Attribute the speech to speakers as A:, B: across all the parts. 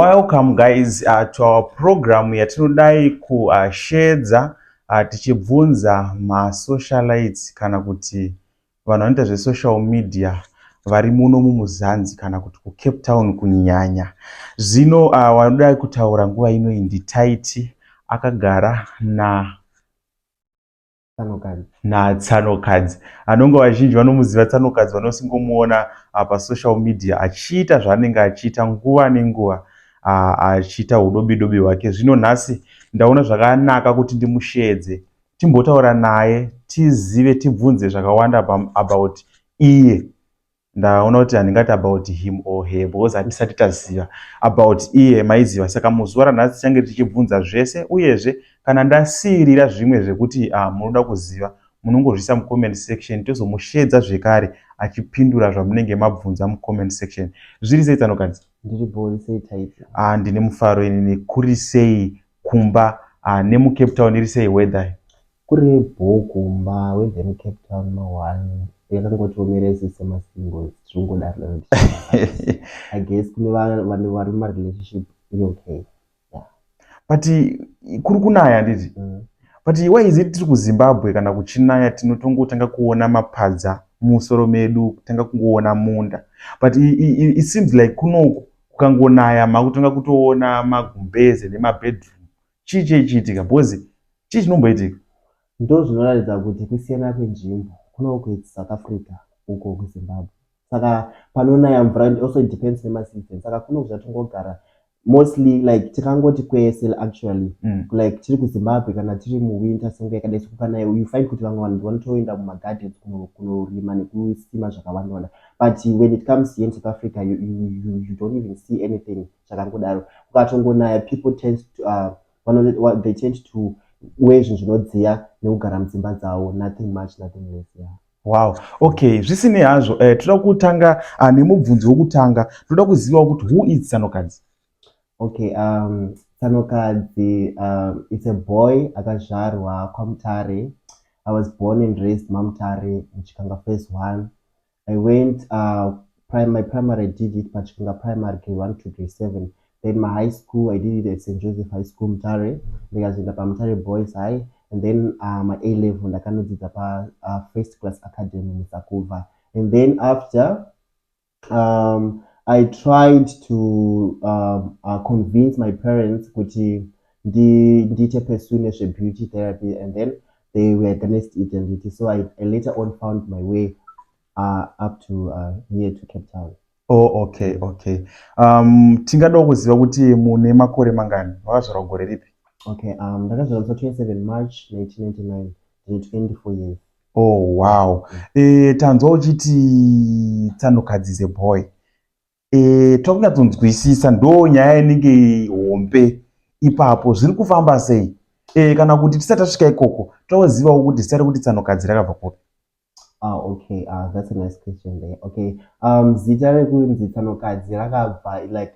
A: Welcome guys to our program yatinodai kushedza tichibvunza masocialites kana kuti vanhu vanoita zvesocial media vari muno mumuzanzi kana kuti kuCape Town kunyanya. Zvino vanodai kutaura nguva ino iyi ndiTytie akagara Tsanokadzi. Anonge vazhinji vanomuziva Tsanokadzi vanosingomuona pasocial media achiita zvaanenge achiita nguva nenguva. Achiita hudobi-dobi hwake. Zvino nhasi ndaona zvakanaka kuti ndimushedze timbotaura naye tizive tibvunze zvakawanda about iye. Ndaona kuti handingati about him or her because hatisati taziva about iye maiziva. Saka muzuva ranhasi tichange tichibvunza zvese, uyezve kana ndasiyirira zvimwe zvekuti munoda kuziva munongozviisa mucomment section tozomushedza zvekare achipindura zvamunenge mabvunza mucomment section. Zviri sei Tsanokadzi?
B: Ndiri sei Tytie?
A: Ndine mufaro ini. Kuri sei kumba nemuCape Town iri sei weather?
B: Kuri kumba weather muCape Town mawani yakangotomeresa semasingle zvingodaro. I guess kune vanhu vari mumarelationship okay. Yeah.
A: But kuri kunaya nditi? But why is it tiri kuZimbabwe kana kuchinaya tinotongotanga kuona mapadza musoro medu, kutanga kungoona munda. But it seems like kunoku kukangonaya makutanga kutoona magumbeze nemabedroom. Chii chiitika? Because chii chinomboitika?
B: Ndo zvinoratidza kuti kusiyana kwenzvimbo kunoku South Africa uko kuZimbabwe. Saka panonaya mvura also it depends nemaseason. Saka kunoku zvatongogara mostly like tikangoti kwese actually like tiri kuZimbabwe kana tiri muwinter senguva yakadai sokupanaya you find kuti vamwe vanhu vanotoenda mumagardens kunorima nekusima zvakawanda. But when it comes here in South Africa you don't even see anything zvakangodaro. Kukatongonaya people tend to they tend to wear zvinhu zvinodziya nekugara mudzimba dzavo, nothing much, nothing less. Yeah.
A: Wow. Okay, zvisine hazvo toda kutanga nemubvunzo wokutanga toda kuziva kuti who is Tsanokadzi?
B: Okay, Tsanokadzi, it's a boy akazvarwa kwaMutare. I was born and raised Mamutare in Chikanga phase 1. I went my primary I did it Chikanga primary grade 1 to grade 7. Then my high school I did it at St. Joseph High School Mutare. Ndikazoenda paMutare Boys High, and then my A level ndakanodzidza pa First Class Academy muSakuva. And then after I tried to convince my parents kuti ndite pursue beauty therapy, and then they were against it and it. So I later on found my way up to here to Cape Town.
A: Oh, okay. Tingada kuziva kuti mune makore mangani? Wakazvarwa gore ripi?
B: Okay, ndakazvarwa pa 27 March 1999. Ndine 24 years.
A: Oh, wow. Tanzwa uchiti Tsanokadzi is a boy. Tokunyatsonzwisisa ndo nyaya inenge hombe ipapo zviri kufamba sei? Kana kuti tisati tasvika ikoko tozivawo kuti zita rekuti Tsanokadzi rakabva kupi?
B: Okay, that's a nice question there. Okay, zita rekunzi Tsanokadzi rakabva like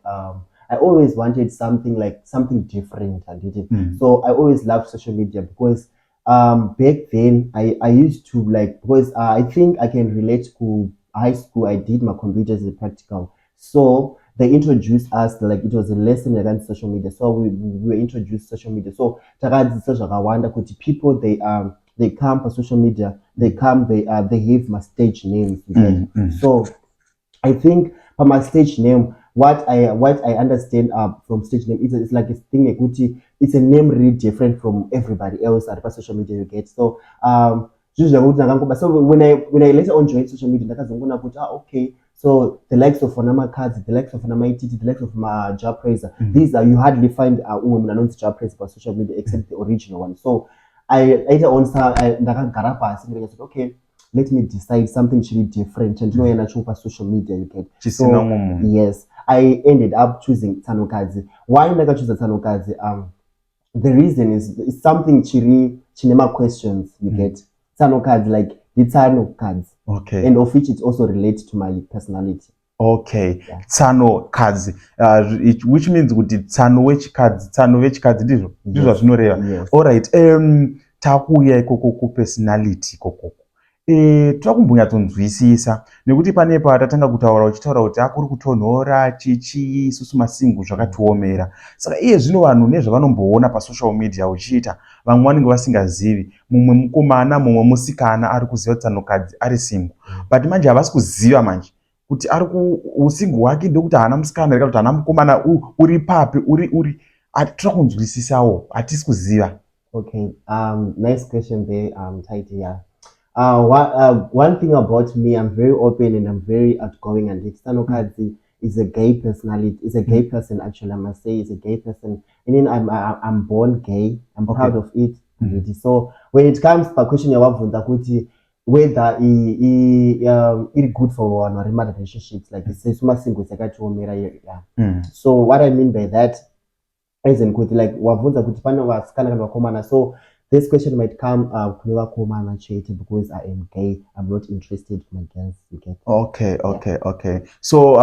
B: I always wanted something different, I did it. So I always loved social media because back then I used to like, because I think I can relate to high school. I did my computers as a practical. So they introduced us, like it was a lesson against social media. So we were introduced social media. So takadzisa zvakawanda kuti people they come for social media, they have my stage names. So I think for my stage name, what I understand from stage name is like a thing ekuti it's a name really different from everybody else at social media you get. So so when I later on joined social media, ndakazongona kuti okay, so the likes of Tsanokadzi, the likes of Tytie, the likes of job praiser, these are, you hardly find women announced job praiser for social media except the original one. So I later on ndakagara pasi and I said, okay, let me decide something should be different and for social media you get. So yes, I ended up choosing Tsanokadzi. Why did I choose Tsanokadzi? The reason is something chinema questions you get. Tsanokadzi, like the Tsanokadzi.
A: Okay.
B: And of which it also relates to my personality.
A: Okay. Yeah. Tsanokadzi, which means kuti tsano vechikadzi ndizvo zvinoreva. Yes. All right. Takuya ikoko ku personality ikoko. toda kumbonyatsokunzwisisa nekuti panepa tatanga kutaura uchitaura kuti akuri kutonhora chichi isusu masingu zvakatiomera. Saka iye zvino vanhu nezvavanomboona pasocial media uchiita, vamwe vanenge vasingazivi, mumwe mukomana mumwe musikana ari kuziva Tsanokadzi ari singu, but manje havasi kuziva manje kuti ari usingu hwake ndekuti haana musikana kana kuti haana mukomana uri papi uri toda kunzwisisawo, hatisi kuziva.
B: Okay, nice question there, Tytie. Yeah. One thing about me, I'm very open and I'm very outgoing, and Tsanokadzi is a gay personality. Is a gay person, actually. I must say, is a gay person. And then I'm born gay. I'm proud of it. So when it comes to question whether it's good for one or relationships, like it's a single. So what I mean by that is like so this question might come because I am gay. I'm not interested in my girls.
A: Okay. So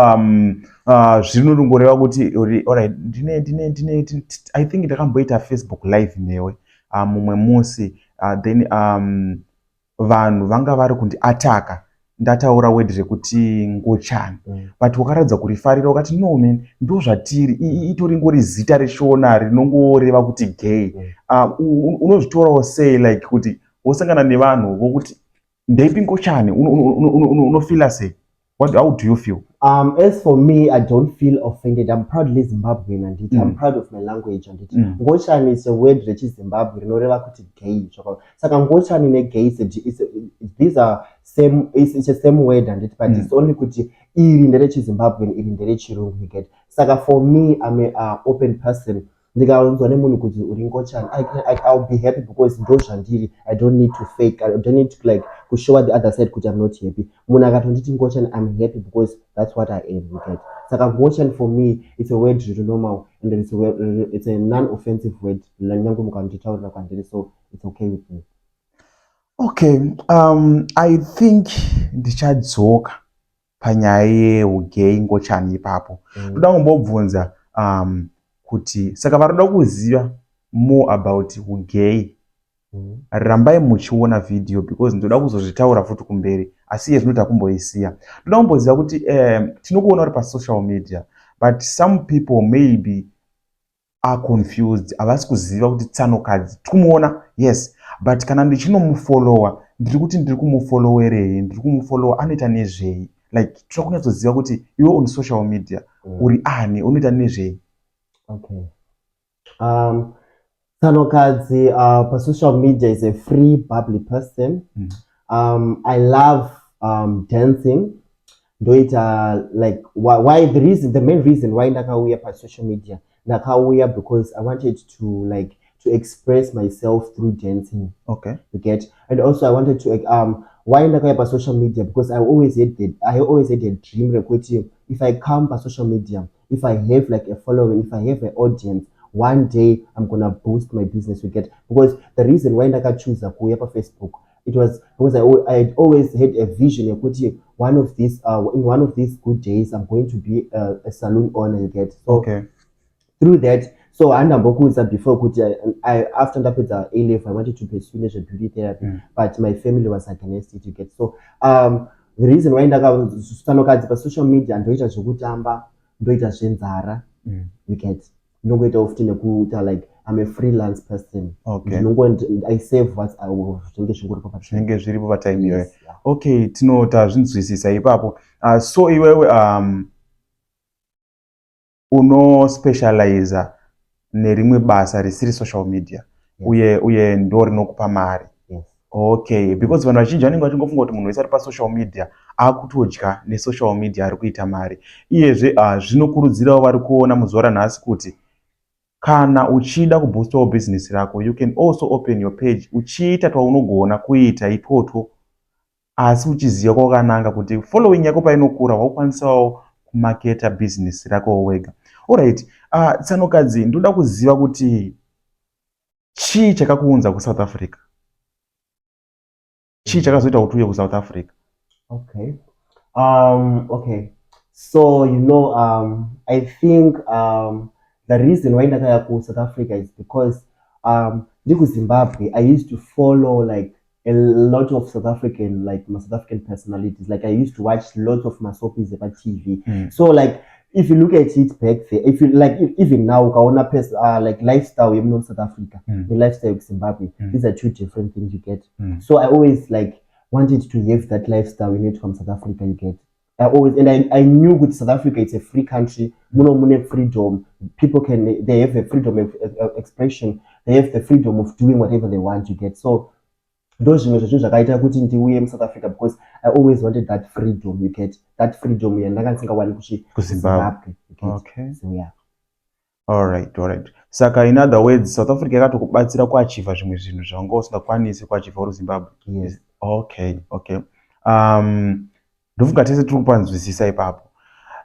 A: zvinongoreva kuti alright, I think ndakamboita Facebook live newe mumwe musi, then vanhu vanga vari kundiataka ndataura word rekuti Ngochani, but wakaratidza kurifarira ukati no man, ndo zvatiri, itori ngori zita reshona rinongoreva kuti gay. Unozvitorawo sei like kuti wosangana nevanhu vokuti ndeipi Ngochani, unofila sei? How do you feel?
B: As for me, I don't feel offended. I'm proudly Zimbabwean, and I'm proud of my language, and Ngochani is a word that is Zimbabwean. No, never put it gay. So Ngochani ne gay. These are same. It's the same word, and it, but it's only kuti in the Zimbabwean, in the Chirungu. You get. So for me, I'm a open person. I'll be happy because I don't need to fake. I don't need to like to show the other side because I'm not happy. I'm happy because that's what I am. Okay? So Ngochani for me, it's a word normal, and it's a non-offensive word. So it's okay with me.
A: Okay, I think ndichadzoka panyaya yeugay Ngochani ipapo. Ndoda kumbobvunza kuti saka varoda kuziva more about ugay, rambai muchiona video because ndoda kuzozvitaura futi kumberi, asi zvinota kumboisiya. Ndoda kumboziva kuti tinokuona uri pasocial media, but some people maybe are confused, havasi kuziva kuti Tsanokadzi tumuona, yes, but kana ndichinomufollowa ndiri kuti ndiri kumufollowerei, ndiri kumufollowa anoita nezvei, like toda kunyatsoziva kuti iwe on social media uri ani, unoita nezvei.
B: Okay. Tsanokadzi per social media is a free, bubbly person. I love dancing. Do it like why the main reason why ndakauya per social media ndakauya because I wanted to express myself through dancing.
A: Okay.
B: You get, and also I wanted to why ndakauya per social media because I always had a dream like if I come per social media, if I have like a following, if I have an audience, one day I'm gonna boost my business. You get, because the reason why I choose kuya per Facebook, it was because I always had a vision. One of these in one of these good days, I'm going to be a salon owner. You get, so
A: okay.
B: Through that, so I before I after that A-level, I wanted to pursue beauty therapy, but my family was against it. You get, so the reason why Tsanokadzi per social media ndoita zvekutamba, ndoita zvenzara. You get, ndoita often like I'm a freelance person.
A: Okay.
B: I save what I will
A: zvinenge zviripo patime iyoyo. Okay, tinota zvinzwisisa ipapo. So iwewe uno specialize nerimwe basa risiri social media. Uye ndo rinokupa mari. Okay, because vanhu vazhinji vanenge vachingofunga kuti munhu wese ari pasocial media akutodya nesocial media ari kuita mari. Iyezve zvinokurudzirawo vari kuona muzuva ranhasi kuti kana uchida kuboostawo business rako, you can also open your page uchiita twaunogona kuita ipoto, asi uchiziva kwakananga kuti following yako painokura wakwanisawo kumaketa business rako wega. Alright, Tsanokadzi, ndoda kuziva kuti chii chakakuunza kuSouth Africa? Chii chakazoita kuti uye kuSouth Africa?
B: Okay. Okay. So I think the reason why ndakaya ku South Africa is because Zimbabwe, I used to follow like a lot of South African, like my South African personalities. Like I used to watch lots of my soapies about TV. So like if you look at it back there, if you like even now, like lifestyle in South Africa, the lifestyle of Zimbabwe, these are two different things you get. So I always like wanted to have that lifestyle in it from South Africa. You get. I knew with South Africa, it's a free country. Freedom. People they have a freedom of expression. They have the freedom of doing whatever they want. You get. So those zvakaita kuti ndiuye muSouth Africa because I always wanted that freedom. You get that freedom. Ndakasingawani
A: kuZimbabwe.
B: Okay. So yeah.
A: All right. Saka in other words, South Africa yakatokubatsira kuachiva zvimwe zvinhu zvanga usingakwanisi kuachiva uri Zimbabwe.
B: Yes.
A: Okay. Ndofunga tese tiri kupanzwisisa ipapo.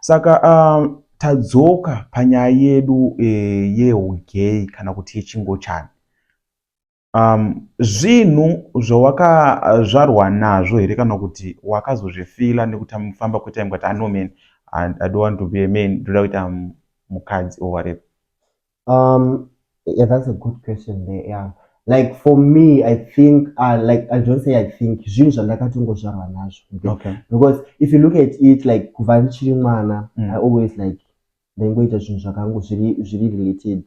A: Saka tadzoka panyaya yedu yeugei kana kuti yechingochani. Zvinhu zvawakazvarwa nazvo here kana kuti wakazozvifila nekufamba kwetime kuti no man, I don't want to be a man, ndoda kuita mukadzi or whatever?
B: Yeah, that's a good question there. Yeah, like for me, I think like I don't say I think zvinhu zvandakatongozvarwa nazvo.
A: Okay.
B: Because if you look at it like kuva ndichiri mwana, I always like ndangoita zvinhu zvakangu zviri related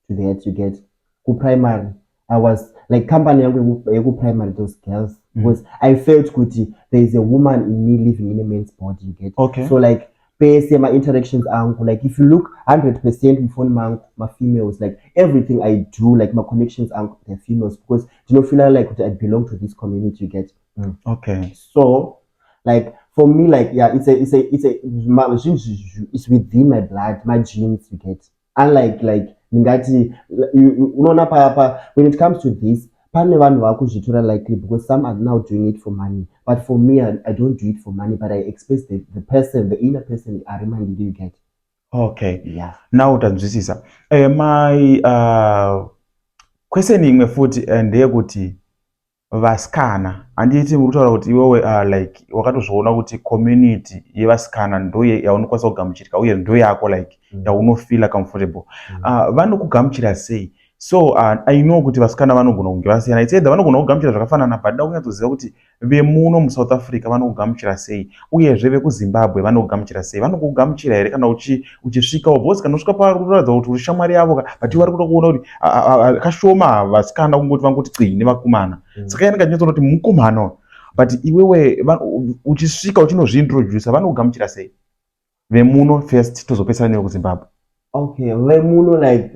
B: to that. You get ku primary I was like company yangu primary those girls because I felt kuti there is a woman in me living in a man's body. You get.
A: Okay.
B: So like my interactions angu, like if you look 100% before my females, like everything I do, like my connections are they're females because feel like I belong to this community. You get.
A: Okay.
B: So like for me, like yeah, it's within my blood, my genes. You get. Unlike like ngati unaona papa when it comes to this pane vanhu vakuzvitora likely because some are now doing it for money, but for me I don't do it for money, but I express the person, the inner person I remind you get.
A: Okay.
B: Yeah.
A: Now utanzwisisa. My question imwe futi ndeyekuti vasikana handiti muri kutaura kuti iwewe like wakatozviona kuti community yevasikana ndo yaunokwanisa kugamuchirika uye ndo yako like yaunofila comfortable. Vanokugamuchira sei? So I know kuti vasikana vanogona kunge vasiyana. It's either vanogona kugamuchira zvakafanana but ndakunyatsoziva kuti vemuno muSouth Africa vanokugamuchira sei uyezve vekuZimbabwe vanokugamuchira sei. Vanokugamuchira here kana uchisvikawo because kana usvika pakuratidza kuti uri shamwari yavo but vari kuda kuona kuti kashoma vasikana kungoti vangoti cii nevakomana. Saka yana kanyatsoona kuti mukomana but iwewe uchisvika uchinozviintroduce vanokugamuchira sei vemuno first tozopesana nevekuZimbabwe?
B: Okay, vemuno like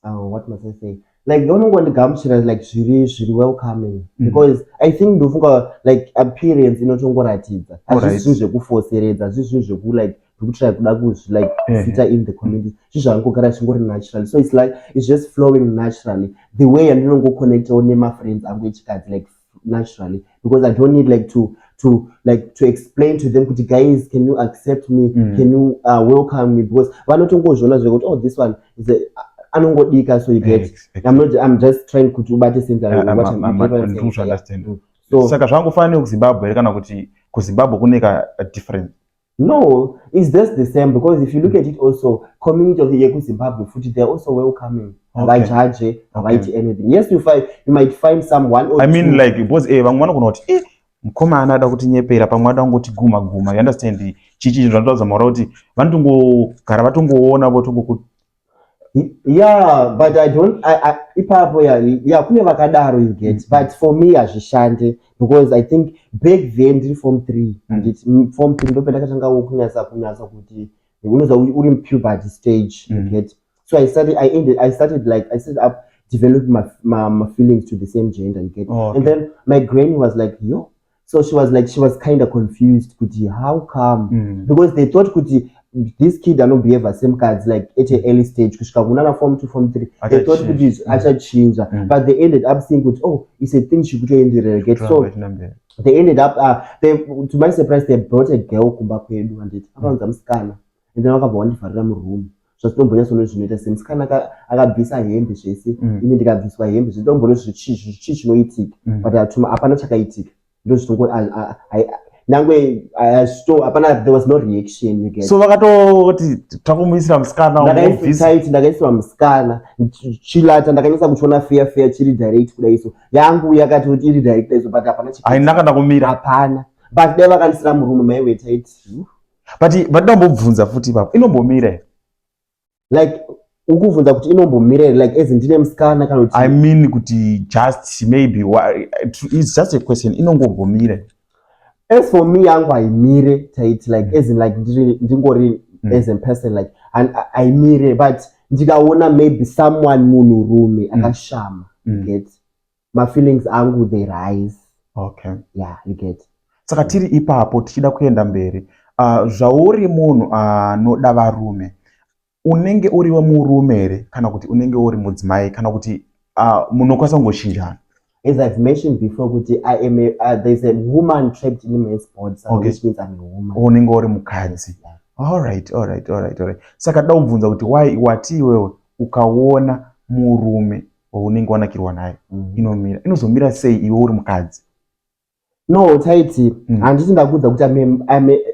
B: what must I say? Like don't want to gamuchira like really welcoming because I think ndofunga like appearance inotongoratidza azvisi zvekuforceredza azvisi zveku like try kuda like fit in the community zvizvangogara zvingori naturally, so it's like it's just flowing naturally the way andinongo connect on my friends angu echikadzi like naturally because I don't need like to explain to them kuti guys can you accept me, can you welcome me, because vanotongozviona zvekuti oh this one is a anongodika, so you get I'm just trying kuti ubate center what I'm
A: understand. So saka zvangofanira kuZimbabwe kana kuti kuZimbabwe kuneka different?
B: No, it's just the same because if you look at it also community of the Zimbabwe futhi they're also welcoming. Like judge anything. Yes, you might find someone or
A: I mean like because vamwe vanogona kuti mukomana ada kuti nyepera pamwe ada ngoti guma you understand chichi zvandodza mara kuti vanotongogara vatongoona votongokuti.
B: Yeah, but I don't ipapo yeah kune vakadaro you get, but for me azvishande because I think back then ndiri form 3 and it's form 3 ndopenda katanga kunyasa kuti unoza uri in puberty stage you get. So I started up developing my feelings to the same gender you get. And then my granny was like yo, so she was kind of confused kuti how come because they thought kuti this kid don't behave as same cards like at an early stage kusvika kunana form 2 form 3 they thought kuti achachinja but they ended up seeing kuti oh it's a thing chikutoenderera get. So they ended up to my surprise they brought a girl kumba kwedu and it akaunza musikana and then vakabva vandivharira muroom zvazvitombonya sono zvinoita semusikana akabvisa hembe zvese ini ndikabviswa hembe zvitombone zvichi chinoitika but hapana chakaitika ndo zvitongo nangwe hapana, there was no reaction, you get.
A: So vakatoti takumuisira musikana
B: ndakaisirwa musikana chilata ndakanyasa kuchiona fair chiri direct kudai, so yangu yakatoti iri direct kudai, so but hapana
A: haina kana kumira,
B: hapana, but dai vakandisira murume maiwe Tytie.
A: but ndambobvunza futi ipapo inombomira here,
B: like ukubvunza kuti inombomira here, like as ndine musikana kana kuti
A: I mean kuti just maybe it's just a question, inongombomira here.
B: As for me, yangu haimire Tytie, like as in like ndingori as a person, like and haimire, but ndikaona maybe someone munhurume akashama, you get, my feelings angu they rise.
A: Okay,
B: yeah, you get.
A: Saka tiri ipapo tichida kuenda mberi, zvauri munhu anoda varume, unenge uriwe murume here kana kuti unenge uri mudzimai kana kuti munokwanisa kungochinjana?
B: As I've mentioned before, kuti I am there's a woman trapped in a man's body, so
A: okay,
B: which means I'm a woman.
A: Unenge uri mukadzi. Alright. Saka da kubvunza kuti why wati iwewe ukaona murume unenge wanakirwa naye inomira, inozomira sei iwe uri mukadzi?
B: No, Tytie, handiti ndakudza kuti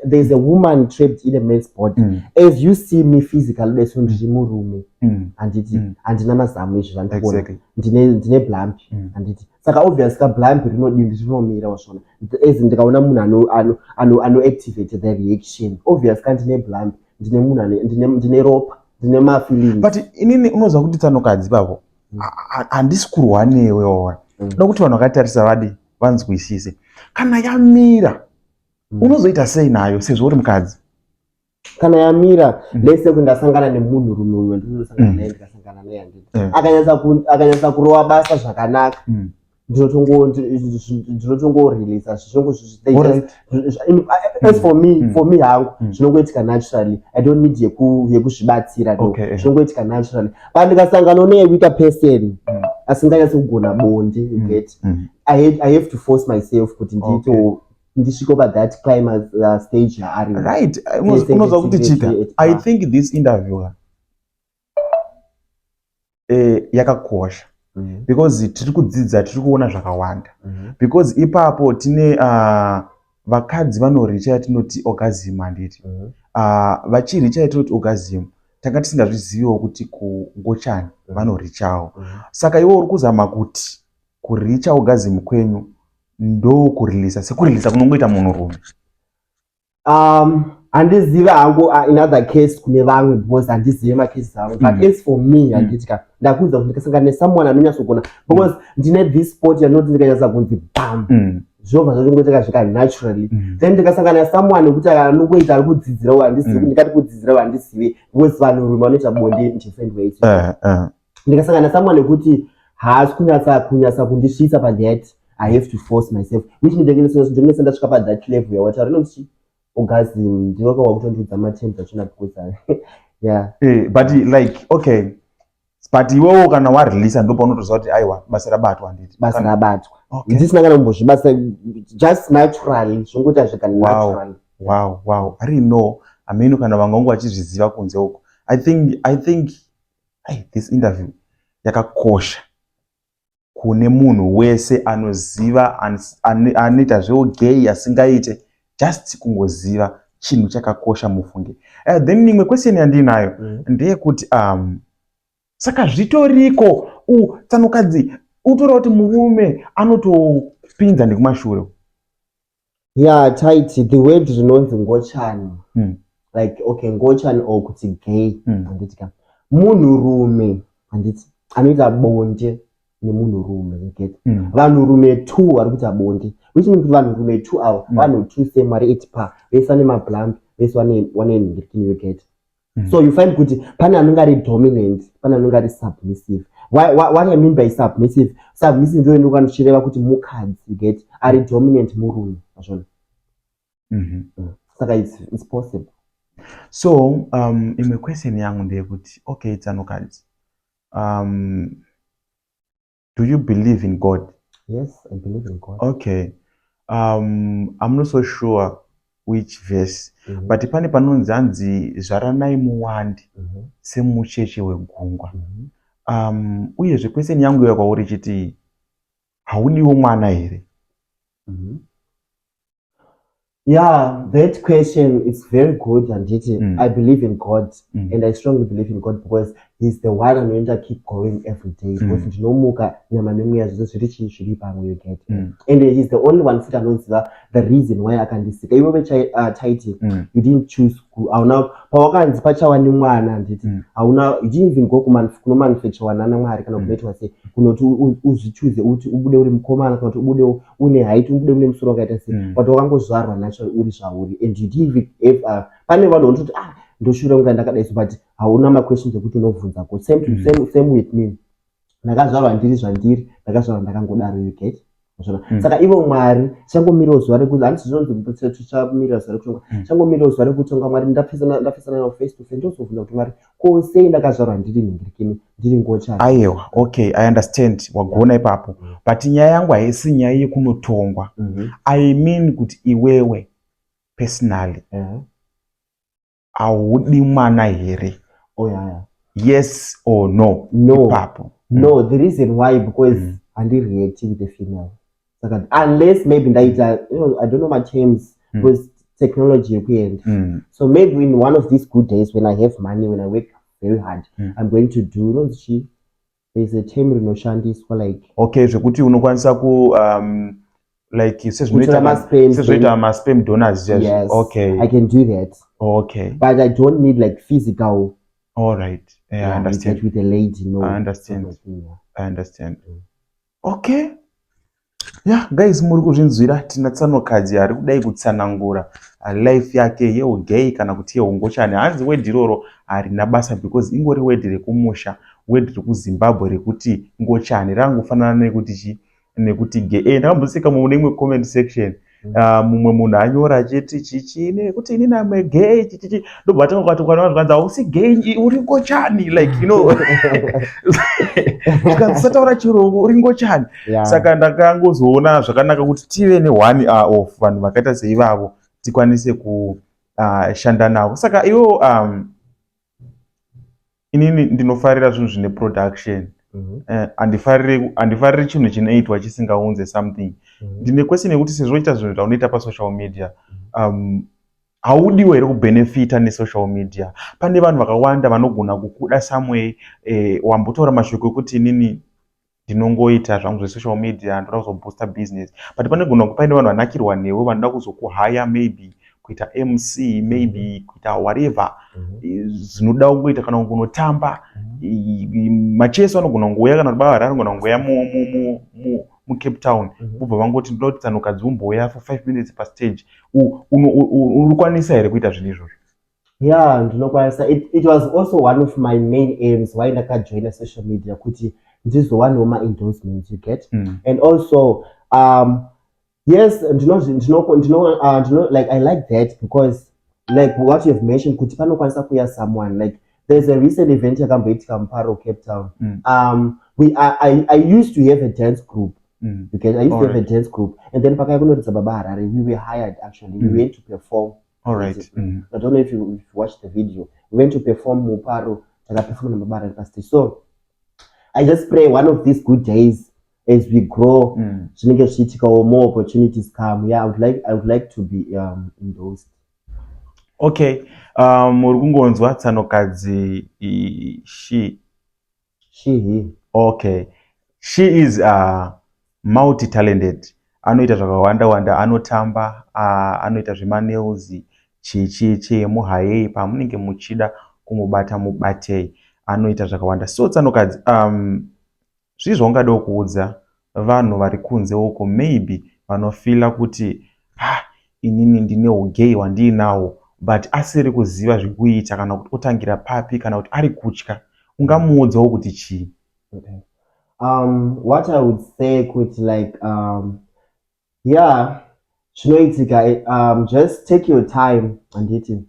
B: there's a woman trapped in a man's body. As you see me physically, there's ndiri murume, handiti handina mazamu izvi zvandikuona, ndine blamp, handiti. Saka obvious ka blamp rinomira washona. As ndikaona munhu ano-activate the reaction, obvious ka ndine blamp, ndine munhu ndine ropa, ndine ma-feelings.
A: But inini unozwa kuti Tsanokadzi papo handisi kurwa newe ora, ndoda kuti vanhu vakatarisa vadi vanzwisise. Kana yamira unozoita sei nayo sezvo uri mukadzi?
B: Kana yamira, let's say ndasangana nemunhurume uyo ndinosangana naye, ndikasangana naye akanyasa kurova basa zvakanaka, ndinotongoreleasa as for me hangu zvinongoitika naturally, I don't need yekuzvibatsira, zvinongoitika naturally. But ndikasangana neweaker person asinganyatsi kugona bonde, you get, I have to force myself kuti ndisvike over that climax stage yaari.
A: Right, unozwa kuti chika, I think this interview yakakosha, because tiri kudzidza, tiri kuona zvakawanda, because ipapo tine vakadzi vanoricha yatinoti orgasm, handiti vachiricha yatinoti orgasm tanga tisingazviziviwo kuti kuNgochani vanorichawo. Saka iwe uri kuzama kuti kuricha orgasm kwenyu ndo kurilisa sekurilisa kunongoita munhurume?
B: Handiziva hangu in other case kune vamwe, because handizive macases angu, but as for me handitika ndakuudza kuti ndikasangana nesomeone anonyatsogona, because ndine this sport yanoti ndikanyatsa kunzi bam, zvinobva zvachingoitika zvika naturally. Then ndikasangana nesomeone wekuti anongoita ari kudzidzirawo handizivi, ndikati kudzidzirawo handizivi, because vanhurume vanoita bonde in different ways. Ndikasangana nesomeone wekuti haasi kunyatsa kundisvitsa pathat, I have to force myself, which means ndinenge ndasvika pathat level yawati rinoti orgasm, ndinokawa kutondidza matemps achona kukusana. Yeah.
A: But like okay, but iwewo kana wareleasa ndo paunotoziva kuti aiwa basa rabatwa, handiti
B: basa rabatwa, ndisina kana kumbozvibasa, just naturally zvongoita zvika naturally.
A: Wow, I didn't know. I mean kana vangongo vachizviziva kunze uko. I think this interview yakakosha kune munhu wese anoziva anoita zvegay asingaite, just kungoziva chinhu chakakosha mufunge. Then imwe question yandinayo ndeyekuti saka zvitoriko Tsanokadzi utora kuti murume anotopinza ndekumashure?
B: Yeah, Tytie, the word rinonzi Ngochani, like okay, Ngochani or kuti gay, handitika munhurume, handiti anoita bonde nemunhurume, you get. Vanhurume 2 vari kuita bonde, which means vanhurume 2 avo vanhu 2 same vari 8 pa, vese vane mablamp, vese vane nhingirikini, you get. So you find kuti pane anonge ari dominant, pane anonge ari submissive. What I mean by submissive ndo inokwandichireva kuti mukadzi, you get, ari dominant murume, zvona. Saka it's possible.
A: So imwe question yangu ndeyekuti okay Tsanokadzi, do you believe in God?
B: Yes, I believe in God.
A: Okay. I'm not so sure which verse, but pane panonzi hanzi zvaranai muwande semucheche wegungwa. Uyezve question yangu yakwauri chiti haudiwo mwana here?
B: Yeah, that question is very good, and I believe in God, and I strongly believe in God because He's the one I'm going to keep going every day. Because you know, you get, and He's the only one who knows the reason why I can be sick. You Tytie, you didn't choose school. Now, you didn't even go to manufacture one and say, uzvichuze uti ubude uri mukomana kana kuti ubude une height ubude une musoro wakaita sei but wakangozvarwa naturally uri zvauri and you didn't even pane vanhu vanototi ndoshure kunga ndakadai so but hauna maquestions ekuti unovhunza ko same with me ndakazvarwa ndiri zvandiri ndakazvarwa ndakangodaro you get saka ivo mwari changomirawo zuva rekuti handisi zvinonzi tichamira zuva rekutonga changomirawo zuva rekutonga mwari ndapesana nawo face to face ndozobvunza kuti mwari ko sei ndakazvarwa ndiri nhingirikini ndiri ngochani.
A: Aiwa, okay, I understand wagona ipapo but nyaya yangu haisi nyaya yekunotongwa. I mean kuti iwewe personally haudi mwana here? Yes or no? Ipapo
B: no, the reason why because reacting the female unless maybe I don't know my terms because technology so maybe in one of these good days when I have money, when I work very hard, I'm going to do there's a term rinoshandiswa like
A: okay zvekuti unokwanisa ku like sezvinoita ma-sperm donors just.
B: Yes,
A: okay,
B: I can do that.
A: Okay,
B: but I don't need like physical.
A: All right, I understand.
B: With a lady, no.
A: I understand. I understand. Okay. Yeah, guys, muri kuzvinzwira tina Tsanokadzi ari kudai kutsanangura life yake yeugay kana kuti yeungochani. Hanzi wedhi iroro harina basa because ingori wedhi rekumusha, wedhi rekuZimbabwe rekuti ngochani rangofanana nekuti gay. Ndakamboseka mune imwe comment section mumwe munhu anyora achiti chichi nekuti inini am gay chichi ndobva tangokati kwanazvanzi hausi gay uri ngochani like you know tikasataura chirungu uri ngochani. Saka ndakangozoona zvakanaka kuti tive ne1 of vanhu vakaita seivavo tikwanise kushanda navo. Saka iwo inini ndinofarira zvinhu zvine production. Handifariri chinhu chinoitwa chisingaunze something. Ndine question yekuti sezvo uchiita zvinhu zvaunoita pasocial media haudiwo here kubenefita nesocial media. Pane vanhu vakawanda vanogona kukuda someway wambotaura mashoko ekuti inini ndinongoita zvangu zvesocial media ndoda kuzoboosta business but panogona kupaine vanhu vanakirwa newe vanoda kuzokuhaya maybe kuita MC maybe kuita whatever zvinoda kungoita kana kunotamba macheso anogona kungouya kana baba anogona kungouya muCape Town ubva vangoti ndoda kuti Tsanokadzi umboya for 5 minutes pastage. Unokwanisa here kuita zvinhu izvozvo?
B: Yeah, ndinokwanisa. It was also one of my main aims why ndakajoina social media kuti ndizowana ma-endorsements, you get? And also yes, like I like that because like what you have mentioned kuti panokwanisa kuya someone like there's a recent event yakamboitika muParo, Cape Town. I used to have a dance group. Because I used to have a dance group, and then we were hired actually. We went to perform.
A: All right.
B: I don't know if you watched the video. We went to perform Muparo, so I just pray one of these good days as we grow, more opportunities come. Yeah, I would like to be in those.
A: Okay. Muri kungonzwa Tsanokadzi
B: she.
A: Okay. She is multi-talented. Anoita zvakawanda, anotamba, anoita zvemaneils, chichi muhayei pamunenge muchida kumubata mubatei, anoita zvakawanda. So Tsanokadzi, zvizvo ungada kuudza vanhu vari kunze uko maybe vanofila kuti inini ndine ugay hwandinawo but asiri kuziva zvekuita kana kuti otangira papi kana kuti ari kutya, ungamuudzawo kuti chii?
B: Okay. What I would say could like yeah, just take your time and eat it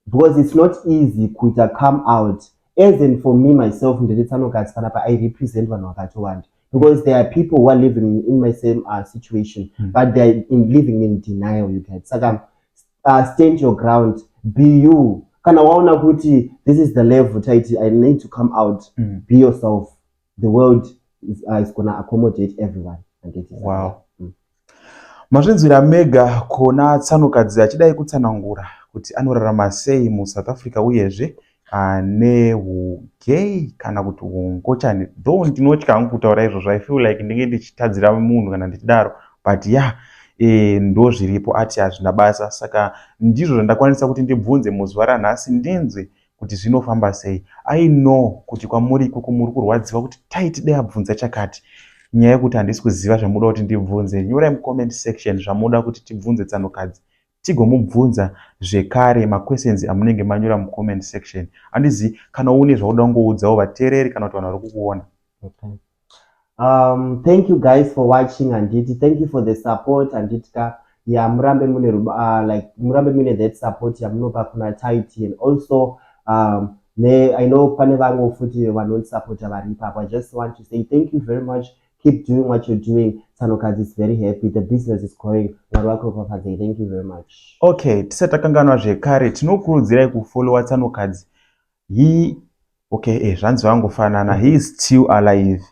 B: because it's not easy to come out. As in for me myself, I represent one because there are people who are living in my same situation, but they're living in denial. You get stand your ground, be you. This is the level, Tytie. I need to come out, be yourself. The world is going to accommodate everyone. And it is
A: wow. Mazvinzwira mega kuona Tsanokadzi achidai kutsanangura kuti anorarama sei muSouth Africa uyezve nehugay kana kuti hungochani. Though ndinotya hangu kutaura izvozvo, I feel like ndinge ndichitadzira munhu kana ndichidaro, but yeah, ndo zviripo, ati hazvina basa. Saka ndizvo zvandakwanisa kuti ndibvunze muzuva ranhasi, ndinzwe kuti zvinofamba sei. I know kuti kwamuri ikoko muri kurwadziwa kuti Tytie dai abvunza chakati. Nyaya yekuti handisi kuziva zvamuda kuti ndibvunze, nyorai mucomment section zvamuda kuti tibvunze Tsanokadzi, tigomubvunza zvekare maquestions amunenge manyora mucomment section. Handizi kana une zvauda kungoudzawo vateereri kana kuti vanhu vari kukuona.
B: Okay. Thank you guys for watching, and thank you for the support, and yeah, murambe mune that support yamunopa kuna Tytie, and also I know pane vamwe futi vanonisupport varipa. I just want to say thank you very much. Keep doing what you're doing. Tsanokadzi is very happy. The business is growing. Thank you very much.
A: Okay, tisatakanganwa zvekare, tinokurudzirai kufollowa Tsanokadzi. Zvanzi vangofanana. He is still alive.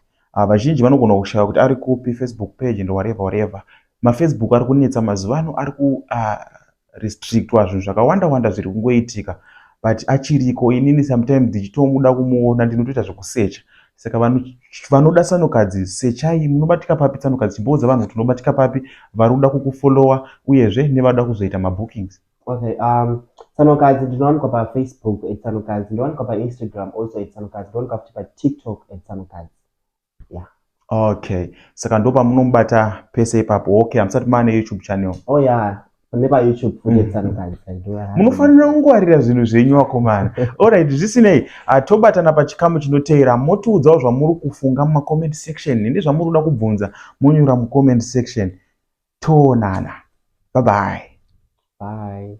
A: Vazhinji vanogona kushaya kuti ari kupi, Facebook page and whatever. MaFacebook ari kunetsa mazuva ano, ari restrictwa zvinhu zvakawanda zviri kungoitika. But achiriko, inini sometimes ndichitomuda kumuona, ndinotoita zvekusearcha. Saka vanoda Tsanokadzi, sechai munobatika papi Tsanokadzi, chimboudza vanhu kuti unobatika papi, varuda kukufollowa uyezve nevada kuzoita mabookings.
B: Okay, Tsanokadzi ndinowanikwa pa Facebook @Tsanokadzi, ndinowanikwa pa Instagram also @Tsanokadzi, ndinowanikwa futi pa TikTok @Tsanokadzi. Yeah.
A: Okay, saka ndo pamunobata pese ipapo. Okay, hamusati maane YouTube channel.
B: Oh yeah. Never YouTube futi Tsanokadzi.
A: Munofanira kungwarira zvinhu zvenyu wakomana. Alright, zvisinei, tobatana pachikamu chinoteera, motiudzawo zvamuri kufunga mumacomment section, ndezvamunoda kubvunza monyora mucomment section. Toonana. Bye bye.
B: Bye.